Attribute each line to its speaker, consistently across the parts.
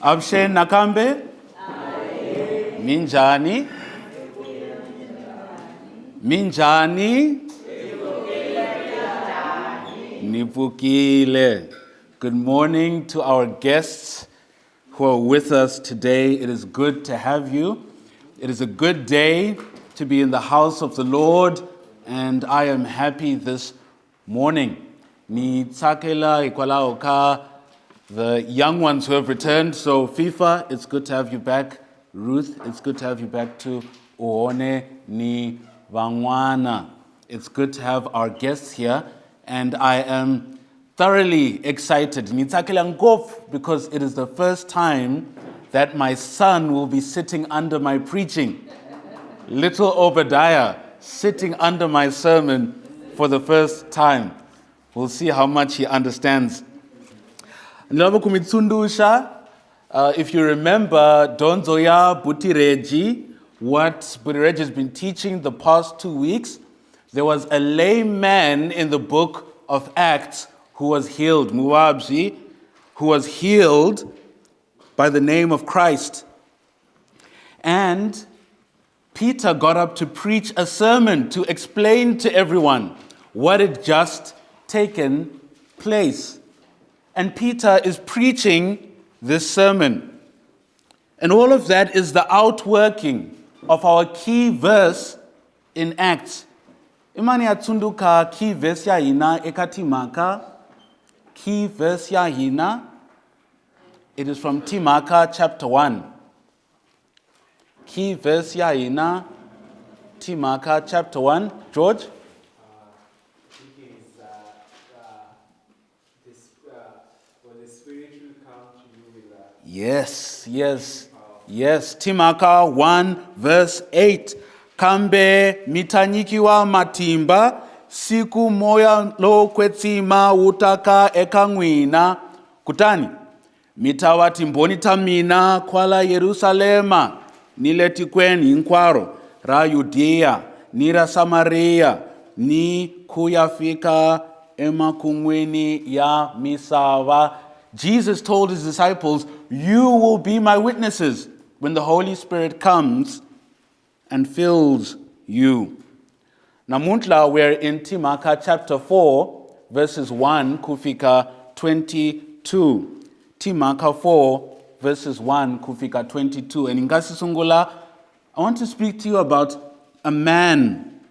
Speaker 1: Abshen nakambe? Minjani? Minjani? Nipukile. Good morning to our guests who are with us today. It is good to have you. It is a good day to be in the house of the Lord, and I am happy this morning. Ni tsakela ikwalao ka the young ones who have returned. So FIFA, it's good to have you back. Ruth, it's good to have you back too. Uone ni Rin'wana. It's good to have our guests here, and I am thoroughly excited. Ni tsakela ngof, because it is the first time that my son will be sitting under my preaching. Little Obadiah sitting under my sermon for the first time. We'll see how much he understands. If you remember, Donzoya Butireji, what Butireji has been teaching the past 2 weeks, there was a lame man in the book of Acts who was healed, Muwabji, who was healed by the name of Christ. And Peter got up to preach a sermon to explain to everyone what had just taken place. And Peter is preaching this sermon. And all of that is the outworking of our key verse in Acts. Imani atsunduka key verse ya hina eka Timhaka. Key verse ya hina. It is from Timhaka chapter 1. Key verse ya hina. Timhaka chapter 1. George? Yes. Timhaka 1 verse 8. Kambe mitanyikiwa matimba, siku moya lo kwetima utaka ekangwina. Kutani, mitawati mboni tamina kwala Yerusalema, nileti kweni inkwaro, ra Yudea, nira Samaria, ni kuyafika emakumweni ya misava. Jesus told his disciples, you will be my witnesses when the Holy Spirit comes and fills you. Namuntla, we're in Timhaka chapter 4, verses 1 kufika 22. Timhaka 4, verses 1 kufika 22. And in Ngasisungula, I want to speak to you about a man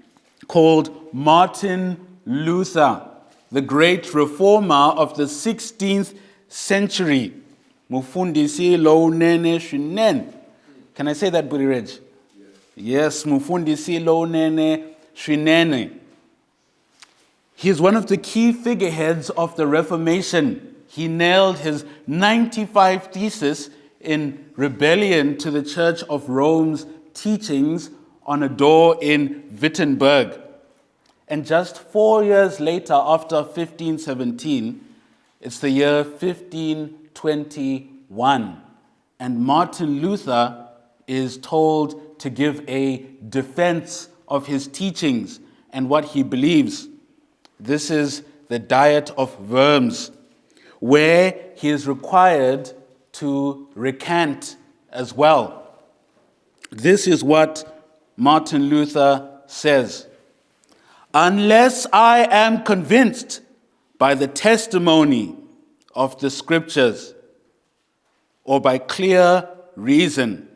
Speaker 1: called Martin Luther, the great reformer of the 16th century. Mufundisi lo nene shinen. Can I say that, Buddy Reg? Yes, Mufundisi lo nene shinen. He is one of the key figureheads of the Reformation. He nailed his 95 theses in rebellion to the Church of Rome's teachings on a door in Wittenberg. And just 4 years later, after 1517, it's the year 1521, and Martin Luther is told to give a defense of his teachings and what he believes. This is the Diet of Worms, where he is required to recant as well. This is what Martin Luther says: unless I am convinced by the testimony of the scriptures or by clear reason,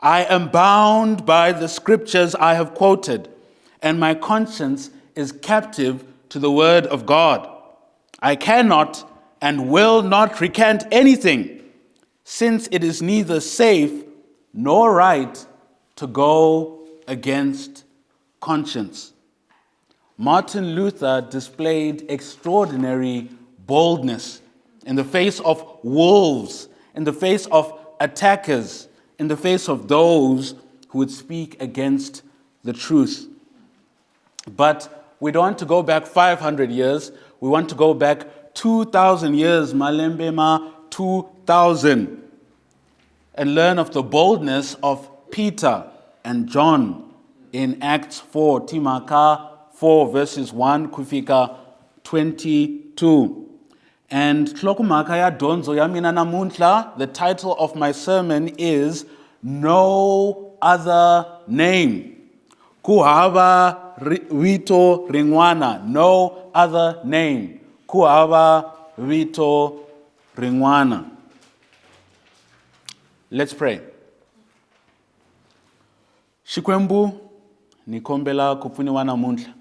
Speaker 1: I am bound by the scriptures I have quoted, and my conscience is captive to the word of God. I cannot and will not recant anything, since it is neither safe nor right to go against conscience. Martin Luther displayed extraordinary boldness in the face of wolves, in the face of attackers, in the face of those who would speak against the truth. But we don't want to go back 500 years. We want to go back 2,000 years, Malembema 2,000, and learn of the boldness of Peter and John in Acts 4, Timhaka 4, verses 1 kufika 22. And tlokumhaka ya dyondzo ya mina namuntlha, the title of my sermon is No Other Name. Ku hava Vito Rin'wana, no other name. Ku hava Vito Rin'wana. Let's pray. Xikwembu, ni kombela ku pfuniwa namuntlha.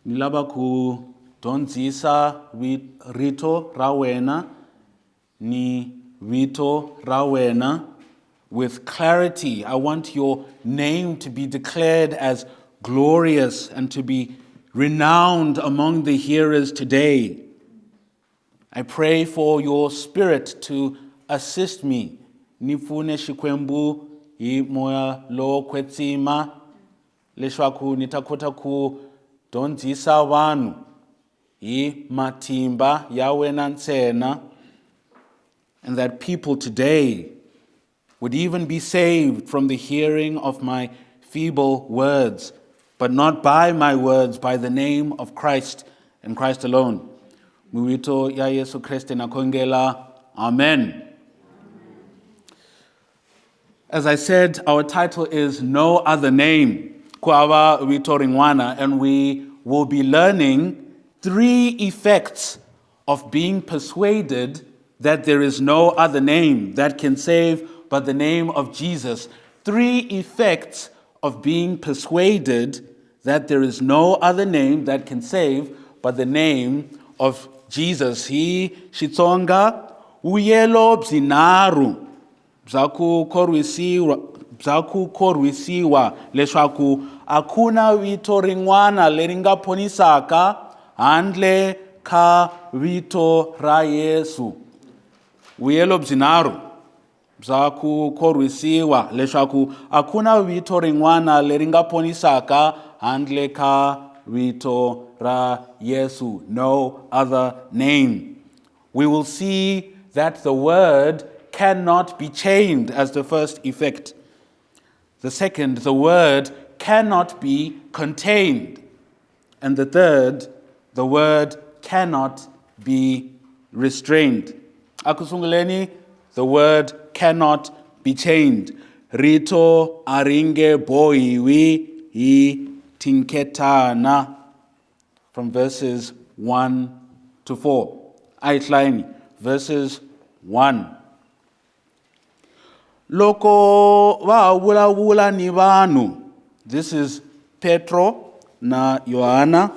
Speaker 1: Ni lava ku dyondzisa rito ra wena ni vito ra wena with clarity. I want your name to be declared as glorious and to be renowned among the hearers today. I pray for your spirit to assist me. Nipfune Xikwembu hi moya lo kwetsima leswaku ni ta kota ku dyondzisa vanhu hi matimba ya wena ntsena, and that people today would even be saved from the hearing of my feeble words, but not by my words, by the name of Christ and Christ alone. Mwito ya Yesu Kristu nakongela. Amen. As I said, our title is No Other Name, Ku hava Vito Rin'wana, and we will be learning 3 effects of being persuaded that there is no other name that can save but the name of Jesus. 3 effects of being persuaded that there is no other name that can save but the name of Jesus. Hi Xitsonga, vuyelo byinharhu bya ku khorwisiwa leswaku akuna vito rin'wana leri nga phonisaka handle ka vito ra Yesu. Vuyelo byinharhu bya ku khorwisiwa leswaku akuna vito rin'wana leri nga phonisaka handle ka vito ra Yesu. No other name. We will see that the word cannot be chained as the first effect. The second, the word cannot be contained. And the third, the word cannot be restrained. Akusunguleni, the word cannot be chained. Rito aringe boiwi hi tinketana. From verses 1 to 4. Outline, verses 1. Loko va vulavula ni vanhu. This is Petro na Yohana.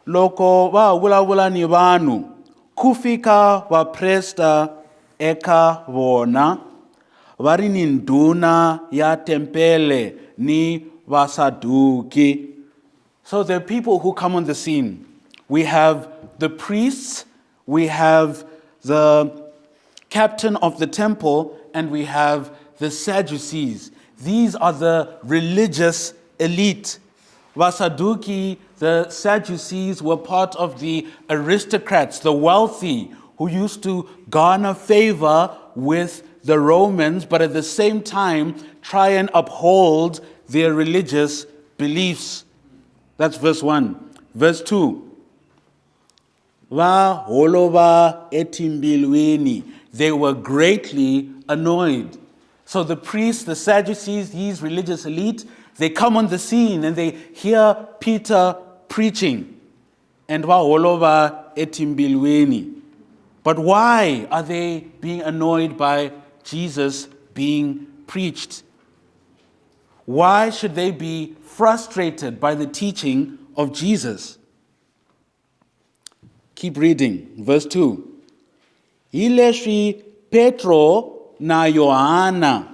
Speaker 1: Loko va vulavula ni vanhu, ku fika vapresta eka vona, va ri ni ndhuna ya tempele ni vasaduki. So there are people who come on the scene. We have the priests, we have the captain of the temple, and we have the Sadducees. These are the religious elite. Vasaduki, the Sadducees, were part of the aristocrats, the wealthy, who used to garner favor with the Romans, but at the same time try and uphold their religious beliefs. That's verse 1. Verse 2. Va holova etimbilweni. They were greatly annoyed. So the priests, the Sadducees, these religious elite, they come on the scene and they hear Peter preaching. And va holova etimbilweni. But why are they being annoyed by Jesus being preached? Why should they be frustrated by the teaching of Jesus? Keep reading. Verse 2. Hileswi Petro na Yohana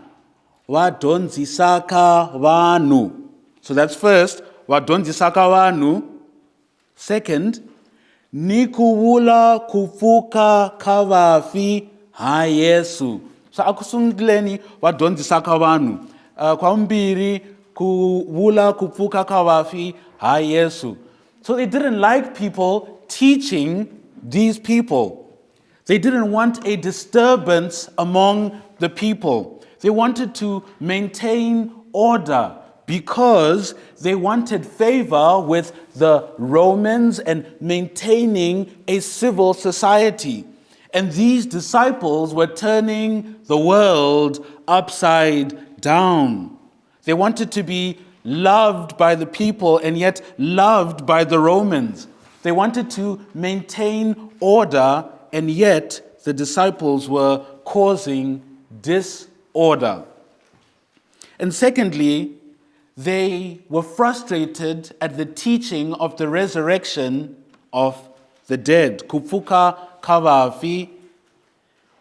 Speaker 1: va dyondzisaka vanhu. So that's first, va dyondzisaka vanhu. Second, ni ku vula ku pfuka ka vafi ha Yesu. So akusunguleni va dyondzisaka vanhu. Kwambiri ku vula ku pfuka ka vafi ha Yesu. So they didn't like people teaching these people. They didn't want a disturbance among the people. They wanted to maintain order, because they wanted favor with the Romans and maintaining a civil society. And these disciples were turning the world upside down. They wanted to be loved by the people and yet loved by the Romans. They wanted to maintain order, and yet the disciples were causing disorder. And secondly, they were frustrated at the teaching of the resurrection of the dead. Kufuka kavafi.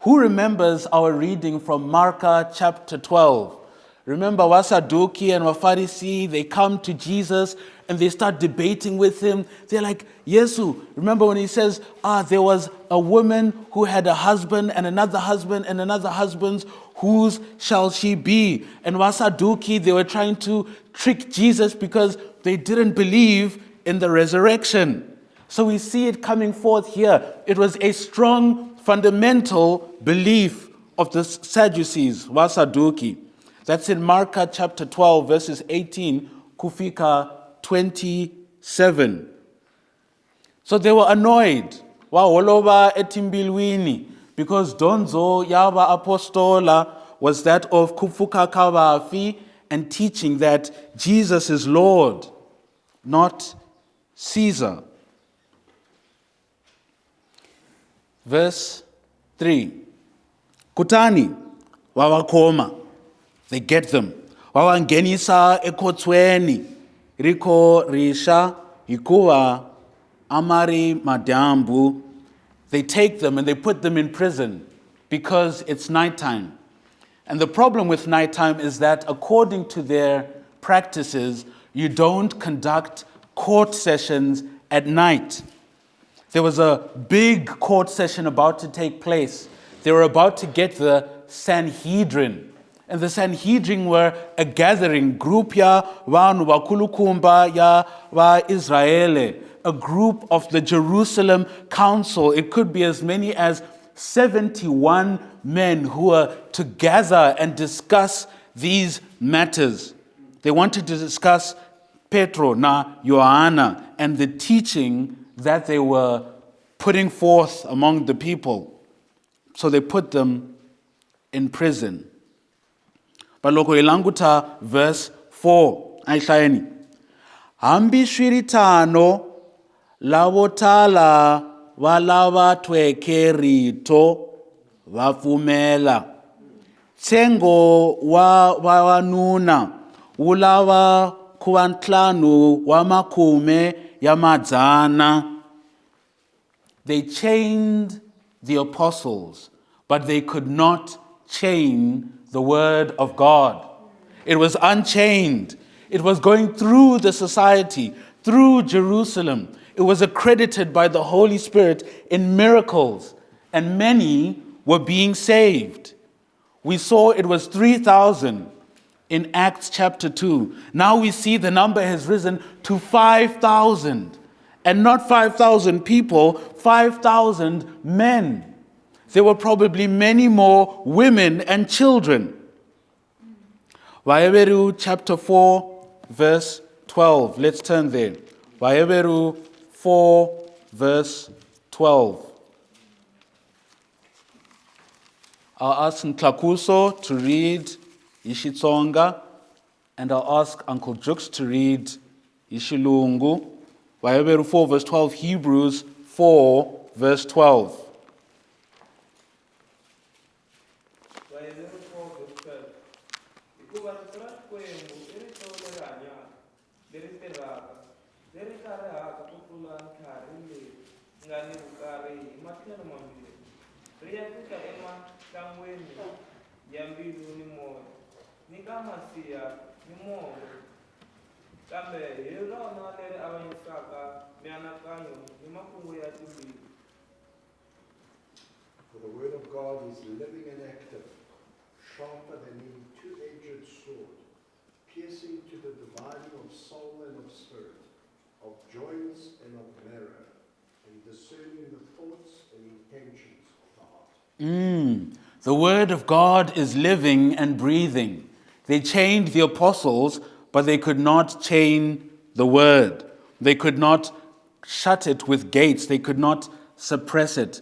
Speaker 1: Who remembers our reading from Mark chapter 12? Remember Wasaduki and Wafarisi, they come to Jesus and they start debating with him. They're like, Yesu, remember when he says, there was a woman who had a husband and another husband, whose shall she be? And Wasaduki, they were trying to trick Jesus because they didn't believe in the resurrection. So we see it coming forth here. It was a strong, fundamental belief of the Sadducees, Wasaduki. That's in Mark chapter 12, verses 18, kufika 27. So they were annoyed. Waholoba etimbilwini, because donzo yaba apostola was that of kufuka kavafi and teaching that Jesus is Lord, not Caesar. Verse 3. Kutani wawakoma. They get them. Wawangenisa ekotsweni riko risha hikuwa amari madambu. They take them and they put them in prison because it's nighttime. And the problem with nighttime is that according to their practices, you don't conduct court sessions at night. There was a big court session about to take place. They were about to get the Sanhedrin. And the Sanhedrin were a gathering, group ya vanu vakulukumba ya va Israele, a group of the Jerusalem council. It could be as many as 71 men who were to gather and discuss these matters. They wanted to discuss Petro na Yohana and the teaching that they were putting forth among the people. So they put them in prison. But loko ilanguta verse 4 ayihlayeni. Hambi shwiritano lavotala valava twekerito vafumela. Tsengo wa vavanuna ulava kuvantlanu wa makume yamadzana. They chained the apostles, but they could not chain the word of God. It was unchained. It was going through the society, through Jerusalem. It was accredited by the Holy Spirit in miracles, and many were being saved. We saw it was 3,000 in Acts chapter 2. Now we see the number has risen to 5,000. And not 5,000 people, 5,000 men. There were probably many more women and children. Vaheberu chapter 4, verse 12. Let's turn there. Vaheberu 4, verse 12. I'll ask Nklakuso to read Ishitsonga, and I'll ask Uncle Jux to read Ishilungu. Vaheberu 4, verse 12. Hebrews 4, verse 12.
Speaker 2: For the word of God is living and active, sharper than any two-edged sword, piercing to the dividing of soul and of spirit, of joints and of marrow, and discerning the thoughts and intentions of the heart.
Speaker 1: The word of God is living and breathing. They chained the apostles, but they could not chain the word. They could not shut it with gates. They could not suppress it.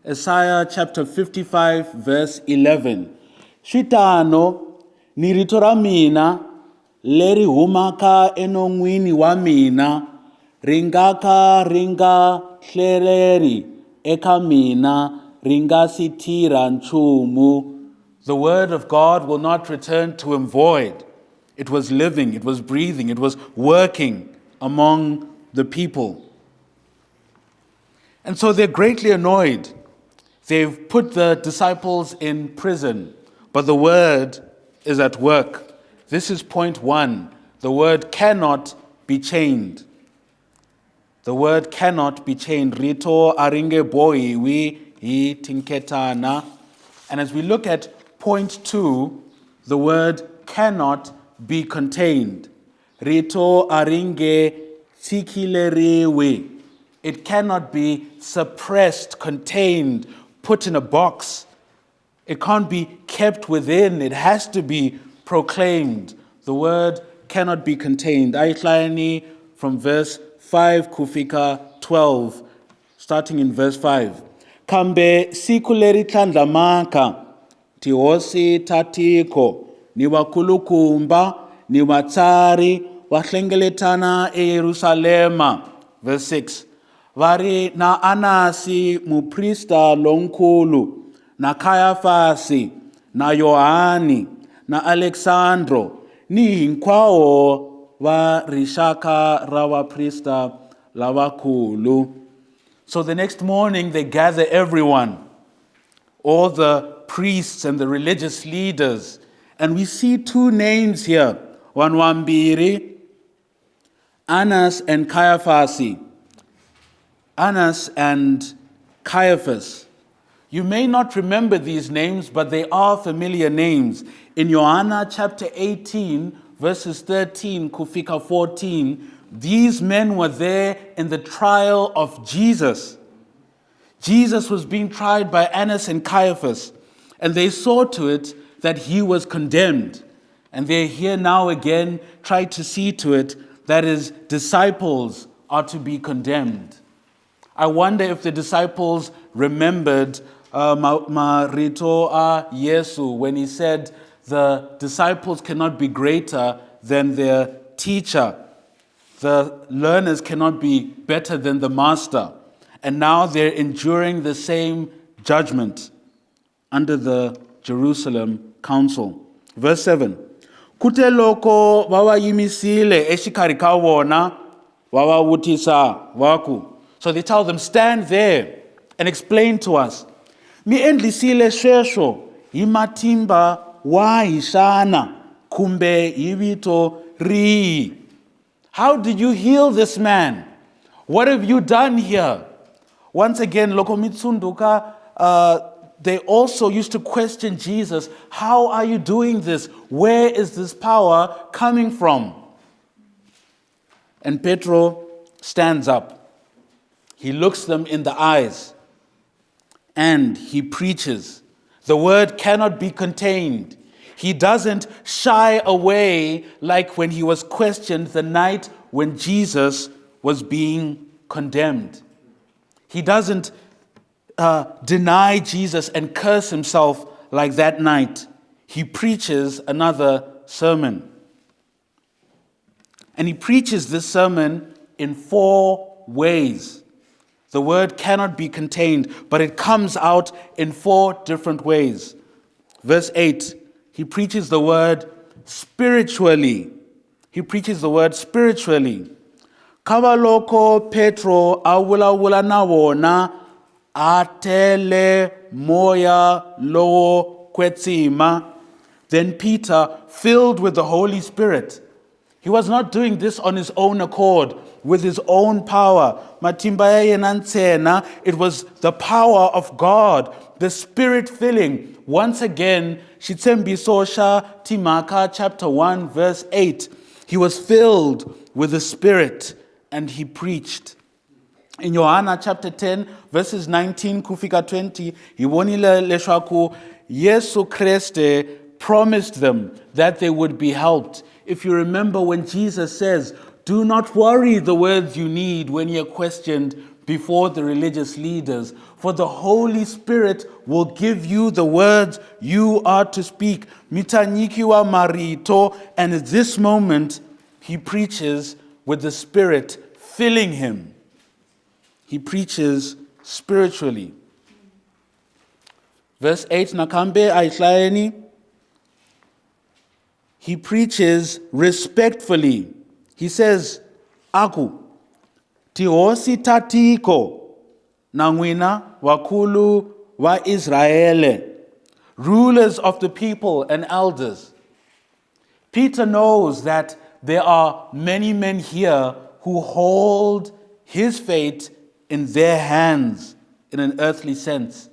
Speaker 1: Isaiah chapter 55 verse 11. Shitano ni rito ra mina leri humaka enon'wini wa mina ringaka ringa hleleri eka mina ringa sitira nchumu. The word of God will not return to him void. It was living, it was breathing, it was working among the people. And so they're greatly annoyed. They've put the disciples in prison, but the word is at work. This is point one. The word cannot be chained. The word cannot be chained. Rito aringe boi wi hi tinketana. And as we look at point two, the word cannot be contained. Rito aringe tikileriwe. It cannot be suppressed, contained, put in a box. It can't be kept within. It has to be proclaimed. The word cannot be contained. Aitlani from verse 5 kufika 12, starting in verse 5. Kambe sikuleri tlandlamaka, tihosi tatiko, ni wakulukumba, ni watsari, wahlengeletana eYerusalema. Verse 6. Vari na Anasi muprista lonkulu, na Kayafasi, na Yohani, na Alexandro, ni hinkwao va rishaka rawa prista lavakulu. So the next morning they gather everyone, all the priests and the religious leaders, and we see two names here, Wanwambiri, Annas and Caiaphas. Annas and Caiaphas. You may not remember these names, but they are familiar names. In Johanna chapter 18, verses 13, kufika 14, these men were there in the trial of Jesus. Jesus was being tried by Annas and Caiaphas, and they saw to it that he was condemned. And they're here now again, try to see to it that his disciples are to be condemned. I wonder if the disciples remembered Marito a Yesu when he said the disciples cannot be greater than their teacher. The learners cannot be better than the master. And now they're enduring the same judgment under the Jerusalem Council. Verse 7. Kute loko vawayimisile exikarhi ka vona vavavutisa vaku. So they tell them, stand there and explain to us. Mi endlisile sweswo hi matimba wahi xana kumbe hi vito rihi? How did you heal this man? What have you done here? Once again, loko mitsunduka, they also used to question Jesus. How are you doing this? Where is this power coming from? And Petro stands up. He looks them in the eyes and he preaches. The word cannot be contained. He doesn't shy away like when he was questioned the night when Jesus was being condemned. He doesn't deny Jesus and curse himself like that night. He preaches another sermon. And he preaches this sermon in 4 ways. The word cannot be contained, but it comes out in 4 different ways. Verse 8, he preaches the word spiritually. He preaches the word spiritually. Kavaloko Petro awula na wona atele moya lo kwetsima. Then Peter, filled with the Holy Spirit. He was not doing this on his own accord, with his own power. It was the power of God, the Spirit filling. Once again, Shitsembi Timhaka chapter 1 verse 8. He was filled with the Spirit and he preached. In Johanna chapter 10 verses 19 kufika 20, he wonile leshwaku Yesu Kriste promised them that they would be helped If you remember when Jesus says, do not worry the words you need when you're questioned before the religious leaders, for the Holy Spirit will give you the words you are to speak. Mitanyikiwa marito, and at this moment, he preaches with the Spirit filling him. He preaches spiritually. Verse 8, nakambe aishlayeni. He preaches respectfully. He says, Aku, tihosi tatiko, nangwina wakulu wa Israele, rulers of the people and elders. Peter knows that there are many men here who hold his fate in their hands in an earthly sense.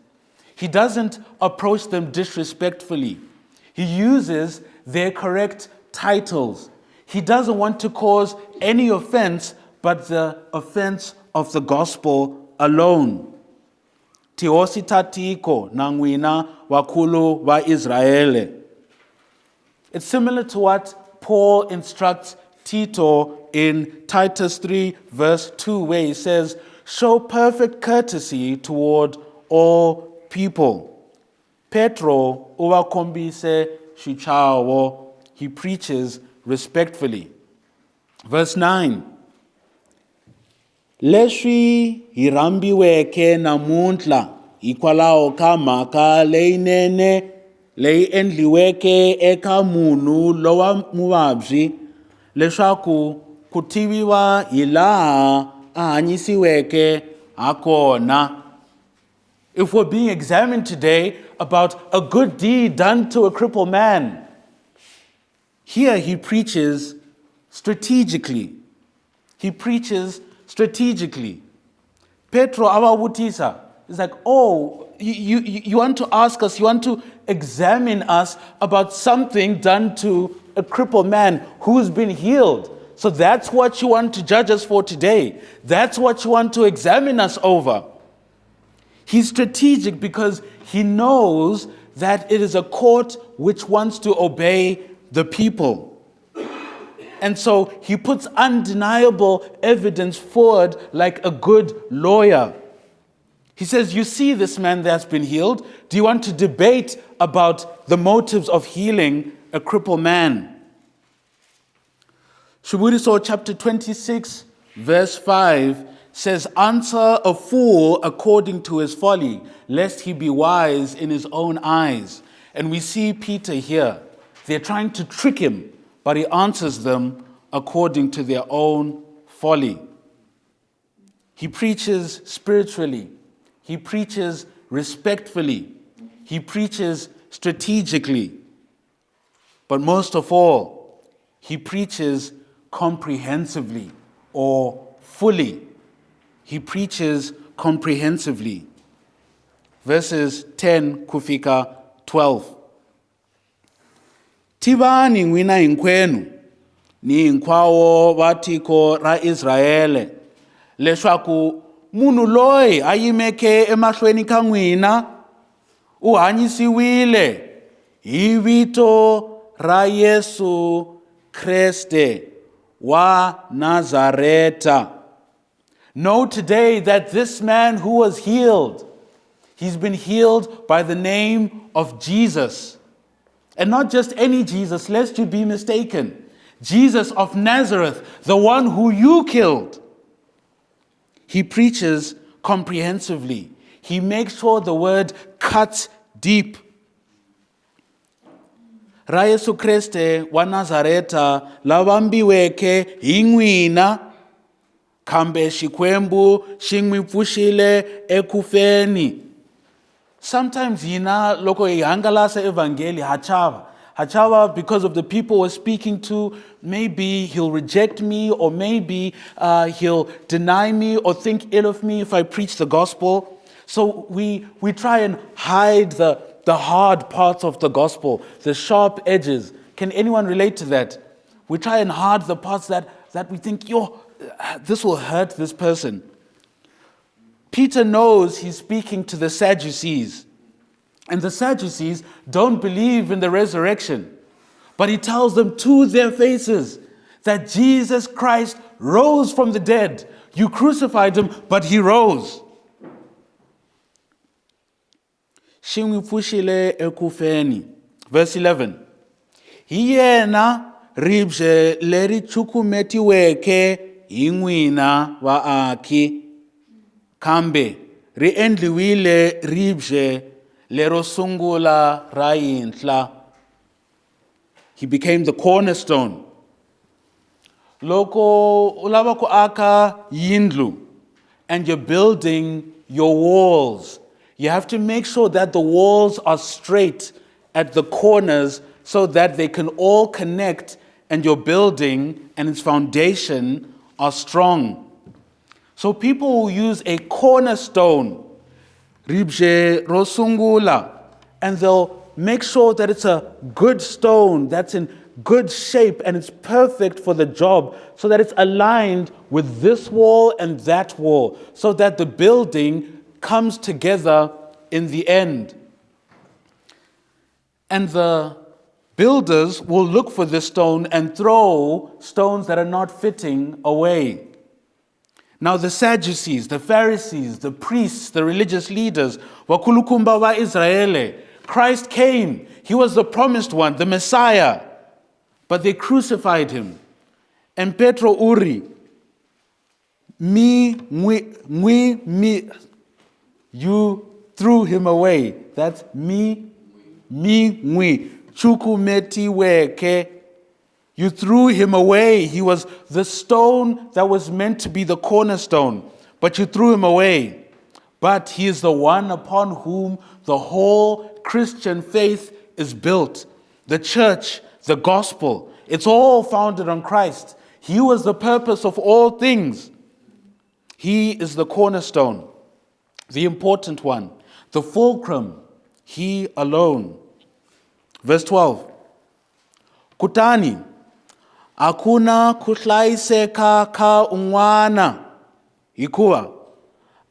Speaker 1: He doesn't approach them disrespectfully. He uses their correct titles. He doesn't want to cause any offense but the offense of the gospel alone. Tihosi tatiko nangwina wakulu wa Israele. It's similar to what Paul instructs Tito in Titus 3 verse 2, where he says, show perfect courtesy toward all people. Petro uwakombise shichawo. He preaches respectfully. Verse 9. Leswi hirambiweke namuntla hikwalaho ka mhaka leyinene leyi endliweke eka munhu lowa muvabyi leswaku ku tiviwa hi laha a hanyisiweke hakona. If we're being examined today about a good deed done to a crippled man, here he preaches strategically. He preaches strategically. Petro awawutisa is like, oh, you want to ask us, you want to examine us about something done to a crippled man who's been healed. So that's what you want to judge us for today. That's what you want to examine us over. He's strategic because he knows that it is a court which wants to obey the people. And so he puts undeniable evidence forward like a good lawyer. He says, you see this man that's been healed. Do you want to debate about the motives of healing a crippled man? Shuburiso chapter 26, verse 5 says, answer a fool according to his folly, lest he be wise in his own eyes. And we see Peter here. They're trying to trick him, but he answers them according to their own folly. He preaches spiritually. He preaches respectfully. He preaches strategically. But most of all, he preaches comprehensively or fully. He preaches comprehensively. Verses 10 kufika 12. Tivani n'wina hinkwenu ni hinkwavo va tiko ra Israele leswaku munhu loyi a yimeke emahlweni ka n'wina u hanyisiwile hi vito ra Yesu Kriste wa Nazareta. Know today that this man who was healed, he's been healed by the name of Jesus. And not just any Jesus, lest you be mistaken. Jesus of Nazareth, the one who you killed. He preaches comprehensively. He makes sure the word cuts deep. Ra Yesu Kriste wa Nazareta lavambiweke hi n'wina kambe xikwembu xi n'wi pfuxile ekufeni. Sometimes hina loko hi hangalasa evangeli hachava because of the people we're speaking to. Maybe he'll reject me, or maybe he'll deny me or think ill of me if I preach the gospel. So we try and hide the hard parts of the gospel, the sharp edges. Can anyone relate to that? We try and hide the parts that we think, this will hurt this person. Peter knows he's speaking to the Sadducees. And the Sadducees don't believe in the resurrection. But he tells them to their faces that Jesus Christ rose from the dead. You crucified him, but he rose. Shingipfushile ekufeni. Verse 11. Hi yena ribye leri cukumetiweke hi n'wina vaaki, kambe ri endliwile ribye lero sungula ra yintla. He became the cornerstone. Loko ulava ku aka yindlu and you're building your walls, you have to make sure that the walls are straight at the corners so that they can all connect and your building and its foundation are strong. So people will use a cornerstone, ribye rosungula, and they'll make sure that it's a good stone that's in good shape and it's perfect for the job so that it's aligned with this wall and that wall so that the building comes together in the end. And the builders will look for this stone and throw stones that are not fitting away. Now the Sadducees, the Pharisees, the priests, the religious leaders, wakulukumba wa Israele, Christ came. He was the promised one, the Messiah. But they crucified him. And Petro uri, you threw him away. That's chukumetiweke. You threw him away. He was the stone that was meant to be the cornerstone, but you threw him away. But he is the one upon whom the whole Christian faith is built. The church, the gospel, it's all founded on Christ. He was the purpose of all things. He is the cornerstone, the important one, the fulcrum, he alone. Verse 12. Kutani, akuna kuhlaiseka ka un'wana, hikuva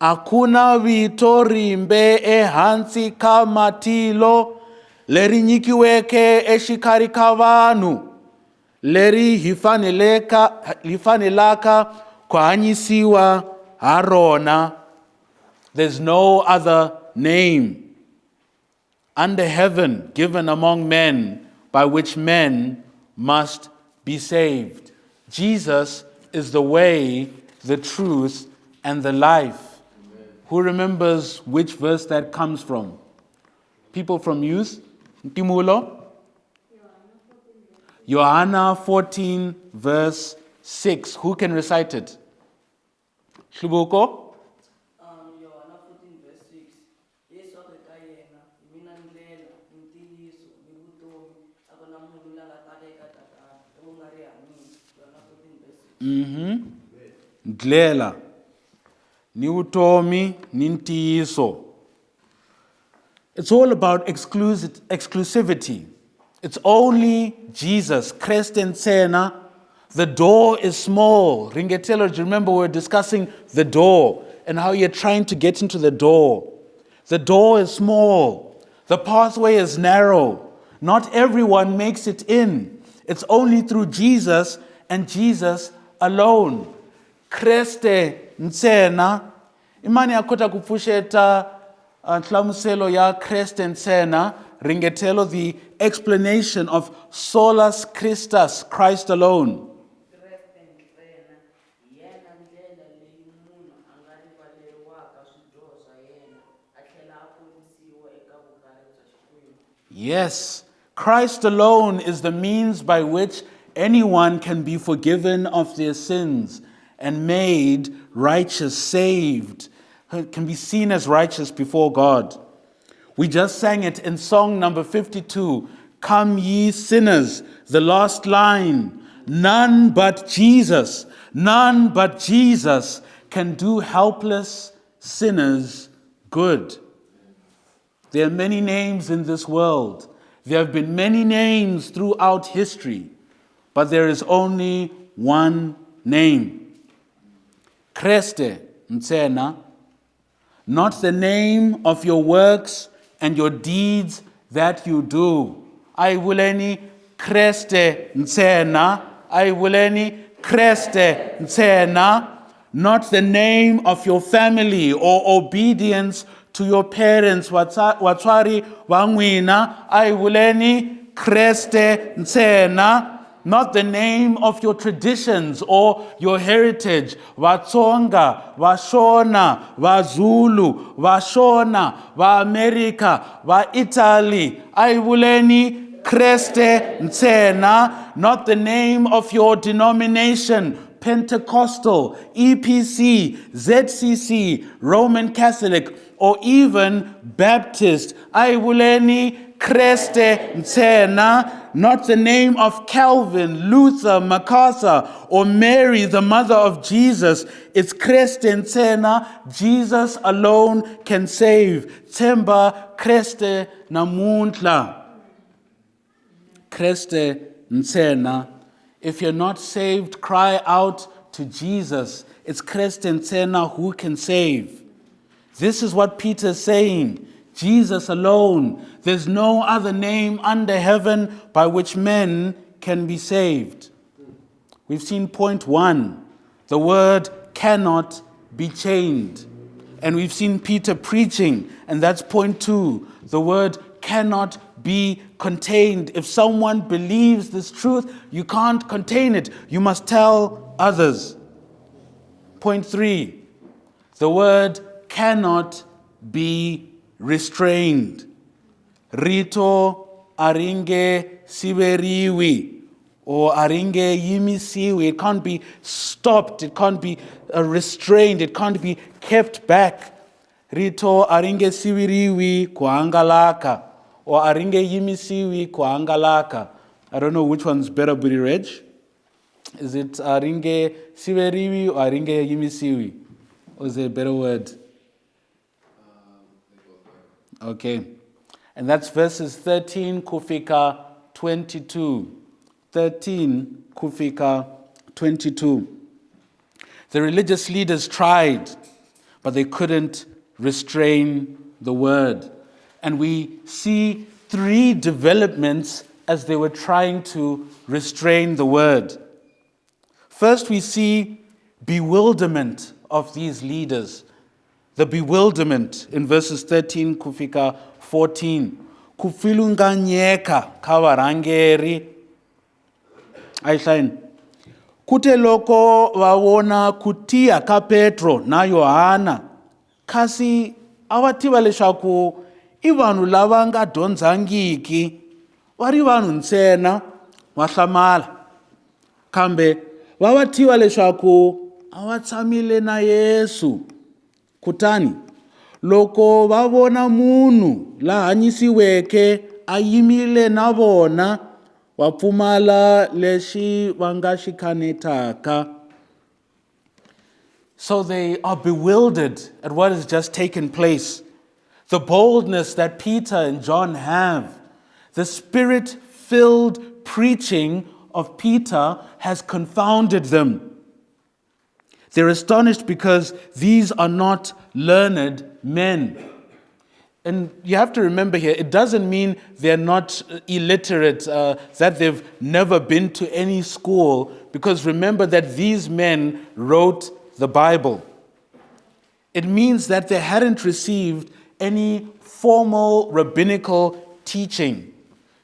Speaker 1: akuna vito rimbe ehansi ka matilo leri nyikiweke exikarhi ka vanhu leri hi fanelaka ku hanyisiwa ha rona. There's no other name under heaven given among men by which men must be saved. Jesus is the way, the truth, and the life. Amen. Who remembers which verse that comes from? People from youth? Timulo? Johanna 14 verse 6. Who can recite it? Shlubuko?
Speaker 3: Johanna 14 verse 6. Yesu akayena, mina ndlela, ntiyiso, ni vutomi, akuna munhu la nga ta eka Tatana, ekungari hamina. Johanna 14 verse 6.
Speaker 1: Ndlela, ni vutomi, ni ntiyiso. It's all about exclusivity. It's only Jesus. Kreste ntsena. The door is small. Ringetelo, do you remember we were discussing the door and how you're trying to get into the door? The door is small. The pathway is narrow. Not everyone makes it in. It's only through Jesus and Jesus alone. Kreste ntsena. Imani akota kupfusheta nhlamuselo ya Kreste ntsena. Ringetelo, the explanation of solus Christus, Christ alone. Yes, Christ alone is the means by which anyone can be forgiven of their sins and made righteous, saved, can be seen as righteous before God. We just sang it in song number 52, Come Ye Sinners, the last line. None but Jesus can do helpless sinners good. There are many names in this world. There have been many names throughout history, but there is only one name. Kreste ntsena, not the name of your works and your deeds that you do. Ai vuleni Kreste ntsena, ayivuleni Kreste ntsena, not the name of your family or obedience to your parents, watswari wa n'wina, ayivuleni Kreste ntsena, not the name of your traditions or your heritage, Vatsonga, Vashona, Vazulu, Vashona, Va-America, Va-Italy, ayivuleni Kreste ntsena, not the name of your denomination, Pentecostal, EPC, ZCC, Roman Catholic, or even Baptist, ayivuleni Kreste ntsena, not the name of Calvin, Luther, MacArthur, or Mary, the mother of Jesus. It's Kreste ntsena. Jesus alone can save. Tsemba Kreste namuntla. Kreste ntsena. If you're not saved, cry out to Jesus. It's Kreste ntsena who can save. This is what Peter is saying. Jesus alone. There's no other name under heaven by which men can be saved. We've seen point 1. The word cannot be chained. And we've seen Peter preaching, and that's point 2. The word cannot be contained. If someone believes this truth, you can't contain it. You must tell others. Point 3. The word cannot be restrained. Rito aringe siveriwi or aringe yimisiwi. It can't be stopped. It can't be restrained. It can't be kept back. Rito aringe siveriwi kuangalaka or aringe yimisiwi kuangalaka. I don't know which one's better, Buri Reg. Is it aringe siveriwi or aringe yimisiwi? Or is there a better word? Okay. And that's verses 13 kufika 22. 13 kufika 22. The religious leaders tried, but they couldn't restrain the word. And we see 3 developments as they were trying to restrain the word. First, we see bewilderment of these leaders. The bewilderment in verses 13 kufika 14. Kufilunganyeka kavarangeri. Aishain. Kute loko vavona kutia ka Petro na Yohana. Kasi avativa leswaku I vanhu lava nga dyondzangiki. Vari vanhu ntsena va hlamala. Kambe vavativa leswaku ava tshamile na Yesu. Kutani, loko va vona munhu la hanyisiweke a yimile na vona, va pfumala lexi va nga xi kanetaka. So they are bewildered at what has just taken place. The boldness that Peter and John have, the Spirit-filled preaching of Peter has confounded them. They're astonished because these are not learned men. And you have to remember here, it doesn't mean they're not illiterate, that they've never been to any school, because remember that these men wrote the Bible. It means that they hadn't received any formal rabbinical teaching.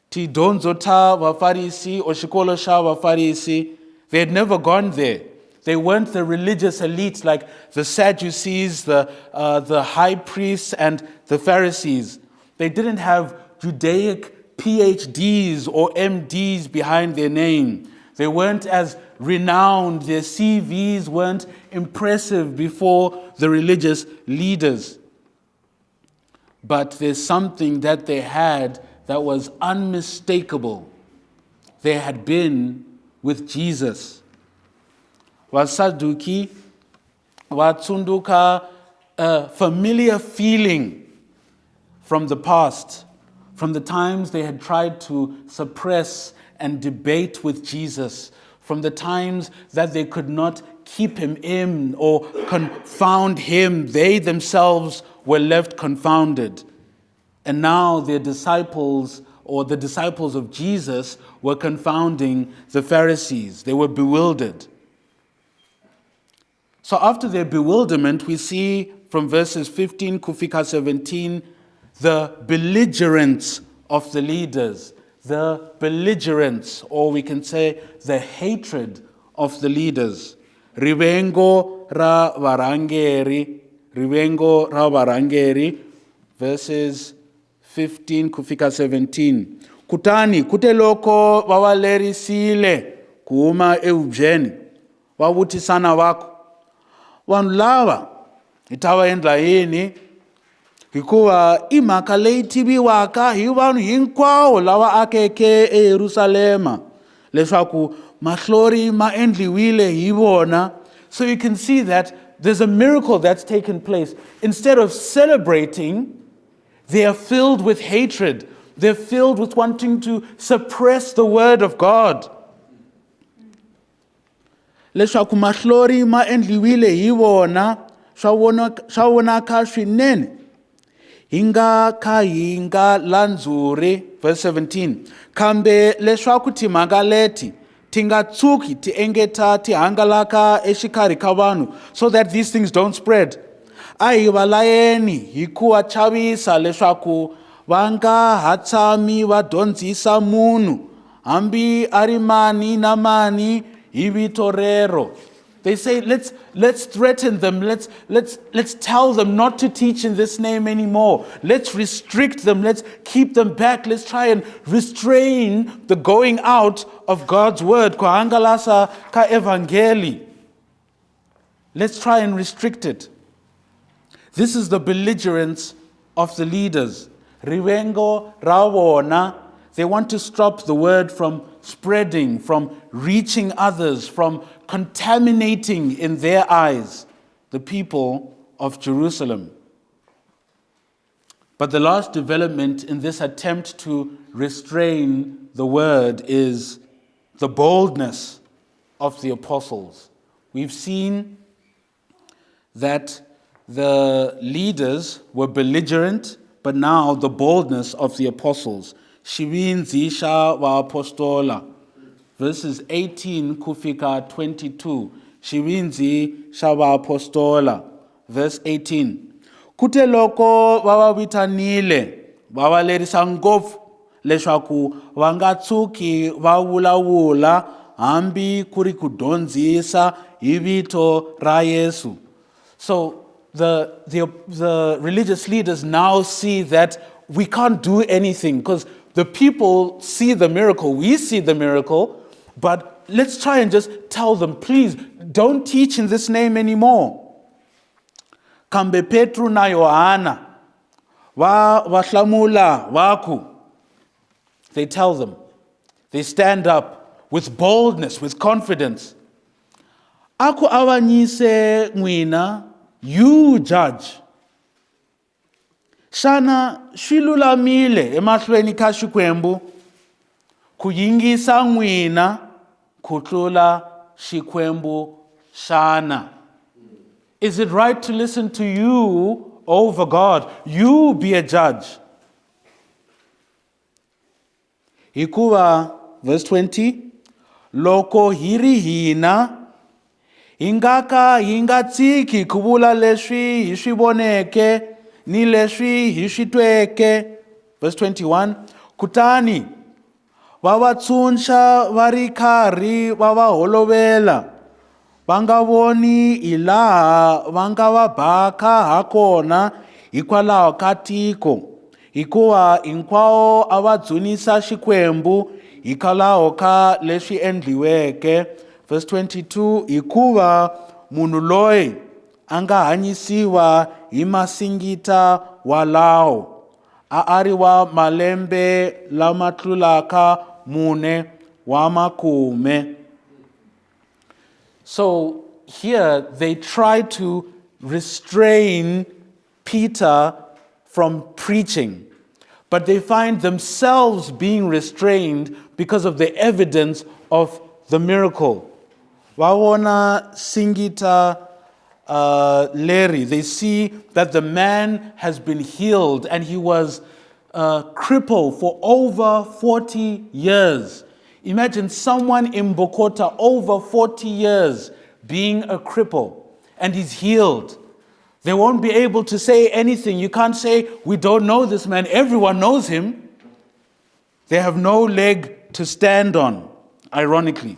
Speaker 1: Ti donzo ta vafarisi or shikolo sha vafarisi. They had never gone there. They weren't the religious elite like the Sadducees, the high priests, and the Pharisees. They didn't have Judaic PhDs or MDs behind their name. They weren't as renowned. Their CVs weren't impressive before the religious leaders. But there's something that they had that was unmistakable. They had been with Jesus. Vasaduki, Vatsunduka, a familiar feeling from the past, from the times they had tried to suppress and debate with Jesus, from the times that they could not keep him in or confound him. They themselves were left confounded. And now their disciples or the disciples of Jesus were confounding the Pharisees. They were bewildered. So after their bewilderment, we see from verses 15 kufika 17, the belligerence of the leaders, the belligerence, or we can say the hatred of the leaders. Rivengo ra varangeri, verses 15 kufika 17. Kutani, kute loko vavalerisile kuuma eubjeni, vavutisana vako. Vanhu lava hi ta va endla yini? Hikuva i mhaka leyi tiviwaka hi vanhu hinkwavo lava akeke eYerusalema leswaku mahlori ma endliwile hi vona. So you can see that there's a miracle that's taken place. Instead of celebrating, they are filled with hatred. They're filled with wanting to suppress the word of God. Leswaku mahlori ma endliwile hi vona swa vonaka swinene. Hinga landzuri, verse 17. Kambe leswaku timhaka leti ti nga tshuki ti engeta ti hangalaka exikarhi ka vanhu, so that these things don't spread. A hi va layeni hi ku va chavisa leswaku va nga ha tshami va dyondzisa munhu hambi a ri mani na mani hi vito rero. They say, let's threaten them. Let's tell them not to teach in this name anymore. Let's restrict them. Let's keep them back. Let's try and restrain the going out of God's word. Ko hangalasa ka evangeli. Let's try and restrict it. This is the belligerence of the leaders. Rivengo ravona. They want to stop the word from spreading, from reaching others, from contaminating in their eyes the people of Jerusalem. But the last development in this attempt to restrain the word is the boldness of the apostles. We've seen that the leaders were belligerent, but now the boldness of the apostles. Shivinzi sha va apostola. Verses 18 kufika 22. Shivinzi sha va apostola. Verse 18. Kute loko vava vitanile, vava lerisa ngopfu leswaku va nga tshuki va vulavula hambi kuri ku dyondzisa hi vito ra Yesu. So the religious leaders now see that we can't do anything because the people see the miracle, we see the miracle, but let's try and just tell them, please, don't teach in this name anymore. Kambe Petru na Yohana, vahlamula vaku. They tell them. They stand up with boldness, with confidence. Aku avanyise nwina, you judge. Shana swilulamile emahlweni ka Xikwembu ku yingisa n'wina ku tlula Xikwembu shana. Is it right to listen to you over God? You be a judge. Hikuva, verse 20, loko hiri hina hingaka hingatsiki ku vula leswi hi swi voneke ni leswi hi swi tweke. Verse 21, kutani va va tshunxa va ri karhi va va holovela, va nga voni hi laha va nga va baka ha kona hikwalaho ka tiko, hikuva hinkwawo a va dzunisa Xikwembu hikwalaho ka leswi endliweke. Verse 22, hikuva munhu loyi a nga hanyisiwa hi masingita walawo a ari wa malembe lama tlulaka mune wa makume. So here they try to restrain Peter from preaching, but they find themselves being restrained because of the evidence of the miracle. Wawona singita Larry, they see that the man has been healed and he was a cripple for over 40 years. Imagine someone in Bokota over 40 years being a cripple and he's healed. They won't be able to say anything. You can't say, we don't know this man. Everyone knows him. They have no leg to stand on, ironically.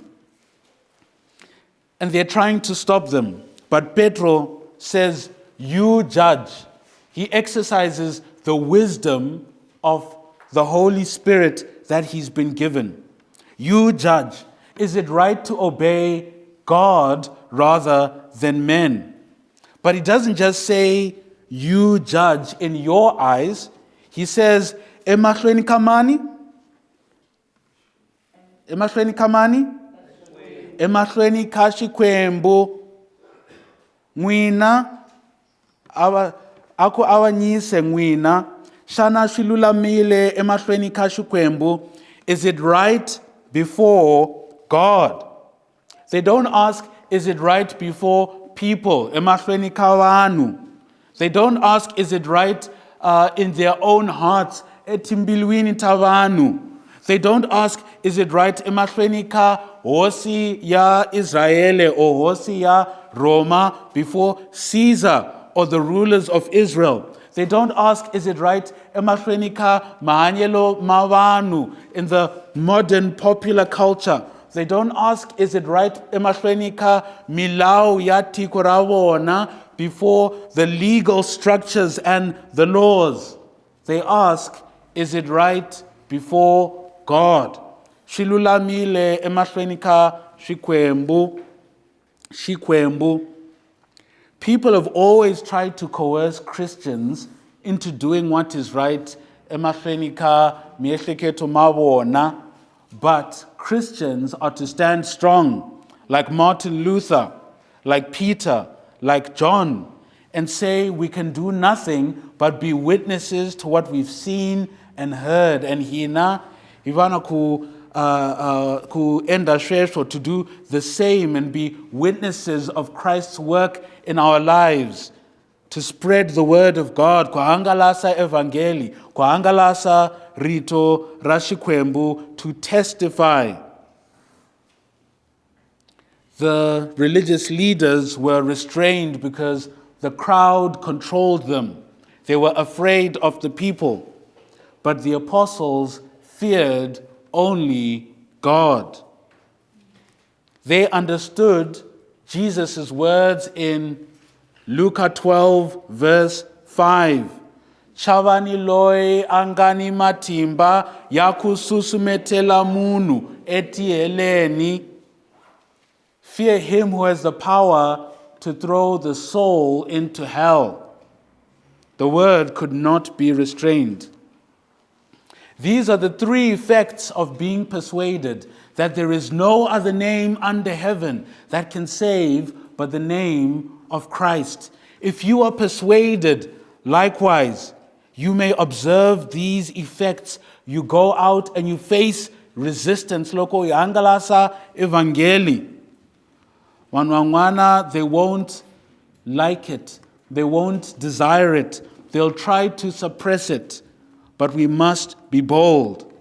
Speaker 1: And they're trying to stop them. But Petro says, you judge. He exercises the wisdom of the Holy Spirit that he's been given. You judge. Is it right to obey God rather than men? But he doesn't just say, you judge in your eyes. He says, emahlweni kamani? Emahlweni kamani? Emahlweni kashikwembu. Nwina, ako awanyise nwina. Shana shilulamile emahlweni kashikwembu. Is it right before God? They don't ask, is it right before people? Emahlweni kawanu. They don't ask, is it right in their own hearts? Etimbilwini tavanu. They don't ask, is it right emahlweni ka hosi ya Israele or hosi ya Roma before Caesar or the rulers of Israel? They don't ask, is it right emahlweni ka mahanyelo mavanu in the modern popular culture? They don't ask, is it right emahlweni ka milau ya tiko ra vona before the legal structures and the laws? They ask, is it right before God? Shilulamile emahlweni ka shikwembu. People have always tried to coerce Christians into doing what is right. Emahlweni ka miehleketo mavona. But Christians are to stand strong, like Martin Luther, like Peter, like John, and say we can do nothing but be witnesses to what we've seen and heard. And hina ivana ku enda shesho, to do the same and be witnesses of Christ's work in our lives, to spread the word of God, kwahangalasa evangeli, kwahangalasa rito rashikwembu, to testify. The religious leaders were restrained because the crowd controlled them. They were afraid of the people. But the apostles feared only God. They understood Jesus' words in Luke 12, verse 5. Chavani loy angani matimba yakususumetela munu etieleni. Fear him who has the power to throw the soul into hell. The word could not be restrained. These are the three effects of being persuaded that there is no other name under heaven that can save but the name of Christ. If you are persuaded, likewise, you may observe these effects. You go out and you face resistance. Loko yangalasa evangeli. Rin'wana, they won't like it. They won't desire it. They'll try to suppress it. But we must be bold.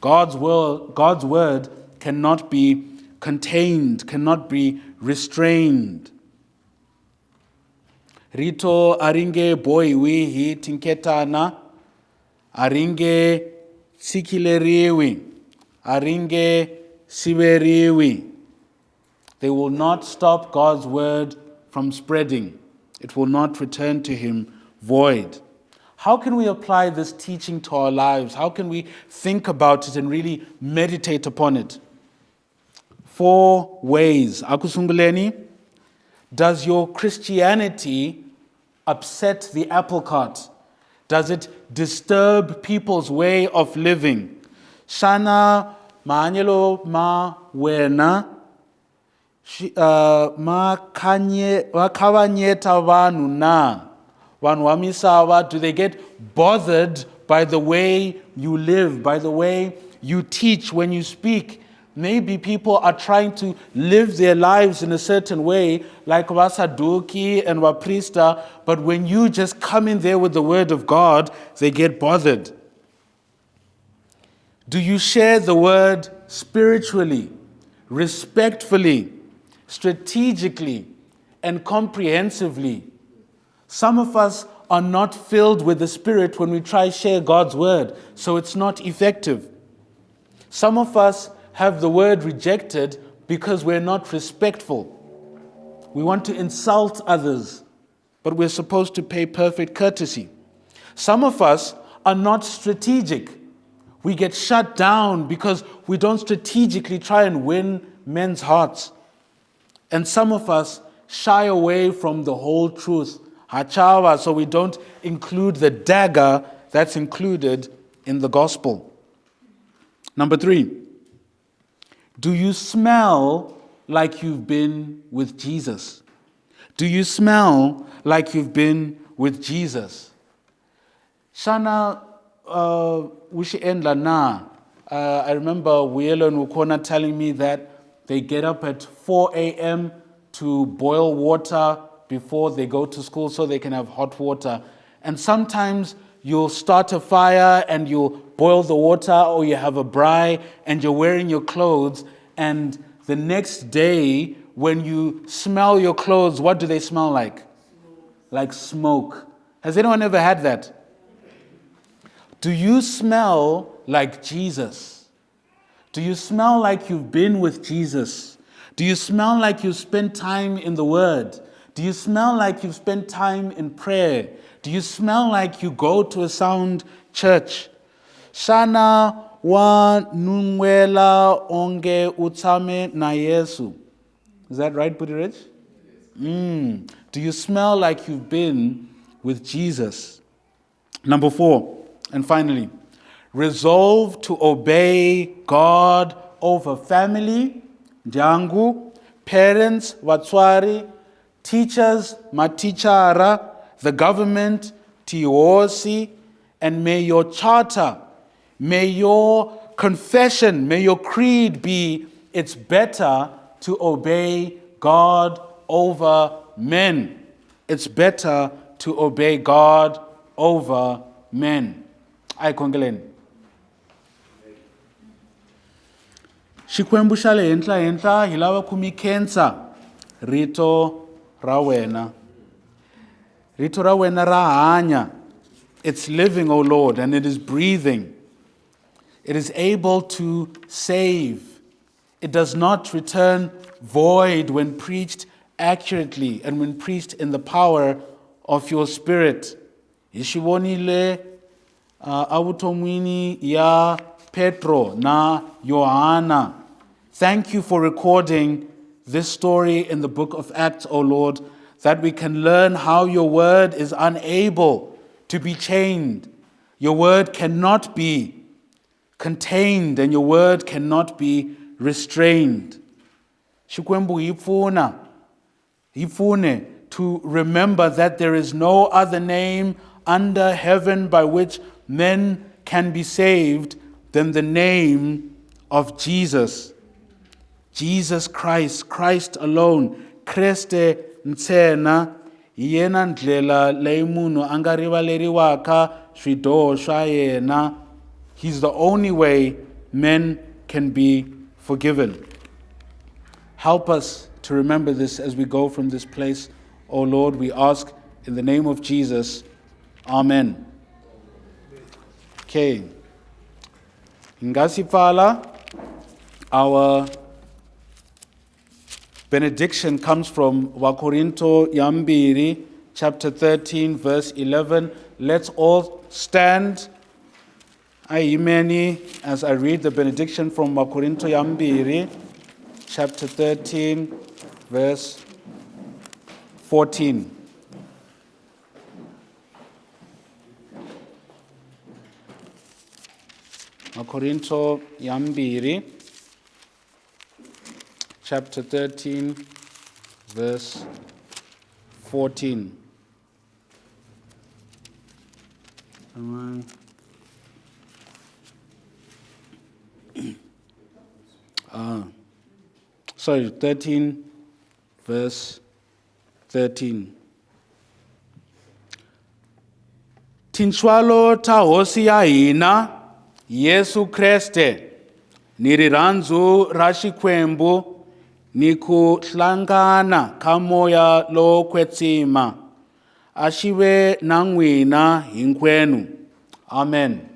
Speaker 1: God's word cannot be contained, cannot be restrained. Rito aringe boiwi hi tinketana, aringe sikileriwi, aringe siberiwi. They will not stop God's word from spreading. It will not return to him void. How can we apply this teaching to our lives? How can we think about it and really meditate upon it? 4 ways. Akusunguleni, does your Christianity upset the apple cart? Does it disturb people's way of living? Shana maanyelo ma wena ma kavanyeta vanu na. Do they get bothered by the way you live, by the way you teach when you speak? Maybe people are trying to live their lives in a certain way, like Vasaduki and Waprista, but when you just come in there with the word of God, they get bothered. Do you share the word spiritually, respectfully, strategically, and comprehensively? Some of us are not filled with the Spirit when we try to share God's word, so it's not effective. Some of us have the word rejected because we're not respectful. We want to insult others, but we're supposed to pay perfect courtesy. Some of us are not strategic. We get shut down because we don't strategically try and win men's hearts. And some of us shy away from the whole truth, hachawa, so we don't include the dagger that's included in the gospel. Number 3, do you smell like you've been with Jesus? Do you smell like you've been with Jesus? Shana Wishi Endla na. I remember Wielo and Wukona telling me that they get up at 4 a.m. to boil water before they go to school so they can have hot water. And sometimes you'll start a fire and you'll boil the water, or you have a braai and you're wearing your clothes, and the next day when you smell your clothes, what do they smell like? Like smoke. Has anyone ever had that? Do you smell like Jesus? Do you smell like you've been with Jesus? Do you smell like you've spent time in the Word? Do you smell like you've spent time in prayer? Do you smell like you go to a sound church? Shana wa nungwela onge utame na Yesu. Is that right, Buddy Rich? Do you smell like you've been with Jesus? Number 4, and finally, resolve to obey God over family, ndyangu, parents, vatswari, teachers, matichara, the government, tihosi, and may your charter, may your confession, may your creed be, it's better to obey God over men. It's better to obey God over men. Ay kongeleni. Xikwembu xa le henhla hi lava ku mi khensa rito ra wena. Rito ra wena ra hanya. It's living, O Lord, and it is breathing. It is able to save. It does not return void when preached accurately and when preached in the power of your Spirit. Ishivonile avutomwini ya Petro na Yohana. Thank you for recording this story in the book of Acts, O Lord, that we can learn how your word is unable to be chained. Your word cannot be contained, and your word cannot be restrained. Xikwembu hipfune to remember that there is no other name under heaven by which men can be saved than the name of Jesus. Jesus Christ, Christ alone, Kreste ntsena, yena ndlela leyi munhu anga rivaleriwaka swidoho swa yena. He's the only way men can be forgiven. Help us to remember this as we go from this place. O Lord, we ask in the name of Jesus. Amen. Okay. Ngasipala, our benediction comes from Wakorinto Yambiri, chapter 13, verse 11. Let's all stand. Ayimeni, as I read the benediction from Wakorinto Yambiri, chapter 13, verse 14. Wakorinto Yambiri, chapter 13, verse 14. Sorry, 13, verse 13. Tinchwalo ta hosi ya hina, Yesu Kreste ni rirhandzu ra Xikwembu ni ku hlangana ka moya lowo kwetsima a xi ve na n'wina hinkwenu. Amen.